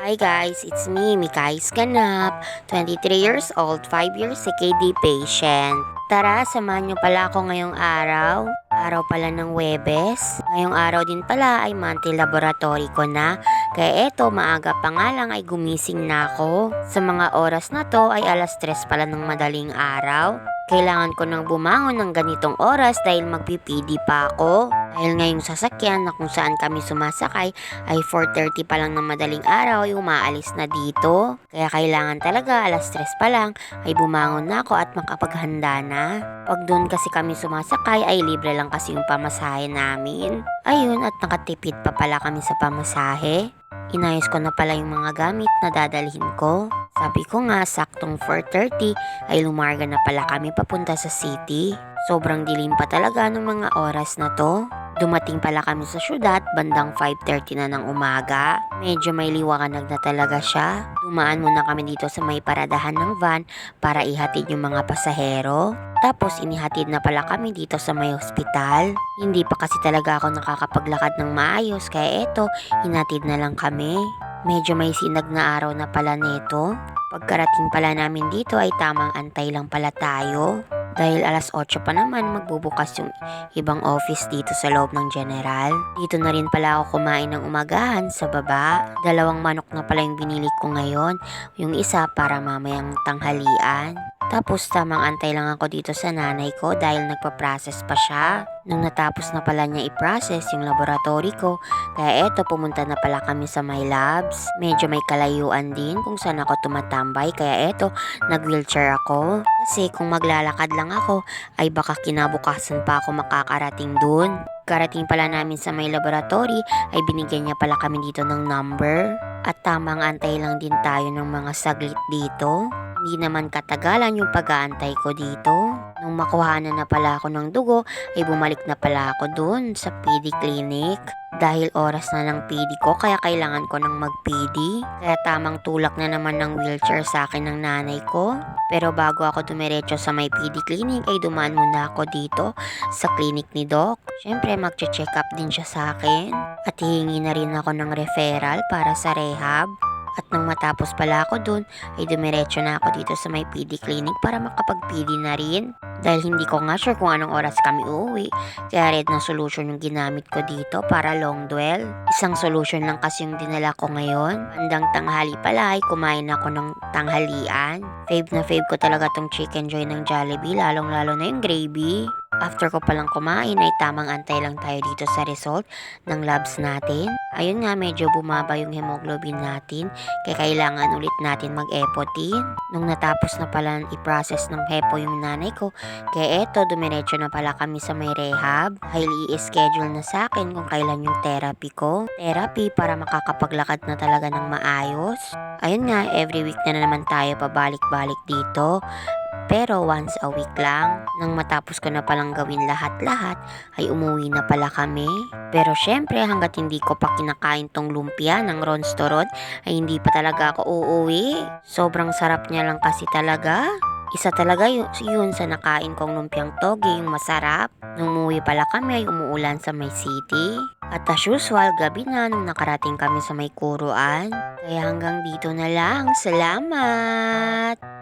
Hi guys, it's me, Mikais Ganap, 23 years old, 5 years CKD patient. Tara, samahan niyo pala ako ngayong araw. Araw pala ng Webes. Ngayong araw din pala ay monthly laboratory ko na. Kaya eto, maaga pa nga lang ay gumising na ako. Sa mga oras na to ay alas 3 pala ng madaling araw. Kailangan ko nang bumangon ng ganitong oras dahil magpipidi pa ako. Dahil ngayong sasakyan na kung saan kami sumasakay ay 4:30 pa lang ng madaling araw ay umaalis na dito. Kaya kailangan talaga alas 3 pa lang ay bumangon na ako at makapaghanda na. Pag doon kasi kami sumasakay ay libre lang kasi yung pamasahe namin. Ayun, at nakatipid pa pala kami sa pamasahe. Inayos ko na pala yung mga gamit na dadalhin ko. Sabi ko nga, saktong 4:30 ay lumarga na pala kami papunta sa city. Sobrang dilim pa talaga ng mga oras na to. Dumating pala kami sa syudad bandang 5:30 na ng umaga. Medyo may liwanag na talaga siya. Dumaan muna kami dito sa may paradahan ng van para ihatid yung mga pasahero. Tapos inihatid na pala kami dito sa may hospital. Hindi pa kasi talaga ako nakakapaglakad ng maayos kaya eto, hinatid na lang kami. Medyo may sinag na araw na pala neto. Pagkarating pala namin dito ay tamang antay lang pala tayo. Dahil alas 8 pa naman magbubukas yung ibang office dito sa loob ng general. Dito na rin pala ako kumain ng umagahan sa baba. 2 manok na pala yung binili ko ngayon. Yung isa para mamayang tanghalian. Tapos tamang antay lang ako dito sa nanay ko dahil nagpa-process pa siya. Nung natapos na pala niya i-process yung laboratory ko, kaya eto pumunta na pala kami sa my labs. Medyo may kalayuan din kung saan ako tumatambay kaya eto nag-wheelchair ako. Kasi kung maglalakad lang ako ay baka kinabukasan pa ako makakarating dun. Karating pala namin sa may laboratory ay binigyan niya pala kami dito ng number. At tamang antay lang din tayo ng mga saglit dito. Hindi naman katagalan yung pag-aantay ko dito. Nung makuhanan na pala ako ng dugo, ay bumalik na pala ako dun sa PD clinic. Dahil oras na ng PD ko, kaya kailangan ko ng mag-PD. Kaya tamang tulak na naman ng wheelchair sa akin ng nanay ko. Pero bago ako dumiretso sa may PD clinic, ay dumaan muna ako dito sa clinic ni Doc. Siyempre, mag-check up din siya sa akin. At hihingi na rin ako ng referral para sa rehab. At nang matapos pala ako dun, ay dumiretso na ako dito sa may PD clinic para makapag-PD na rin. Dahil hindi ko nga sure kung anong oras kami uuwi. Kaya red na solution yung ginamit ko dito para long dwell. Isang solution lang kasi yung dinala ko ngayon. Bandang tanghali pala ay kumain ako ng tanghalian. Fave na fave ko talaga tong chicken joy ng Jollibee, lalong lalo na yung gravy. After ko palang kumain ay tamang antay lang tayo dito sa result ng labs natin. Ayun nga, medyo bumaba yung hemoglobin natin kaya kailangan ulit natin mag-epotin. Nung natapos na pala i-process ng hepo yung nanay ko, kaya eto dumiretso na pala kami sa may rehab. Dahil i-schedule na sa akin kung kailan yung therapy ko. Therapy para makakapaglakad na talaga ng maayos. Ayun nga, every week na naman tayo pabalik-balik dito. Pero once a week lang. Nang matapos ko na palang gawin lahat-lahat, ay umuwi na pala kami. Pero syempre hanggat hindi ko pa kinakain tong lumpia ng Ronstorod, ay hindi pa talaga ako uuwi. Sobrang sarap niya lang kasi talaga. Isa talaga yun sa nakain kong lumpiang toge, yung masarap. Nung umuwi pala kami ay umuulan sa may city. At as usual, gabi na nung nakarating kami sa may kuruan. Kaya hanggang dito na lang. Salamat!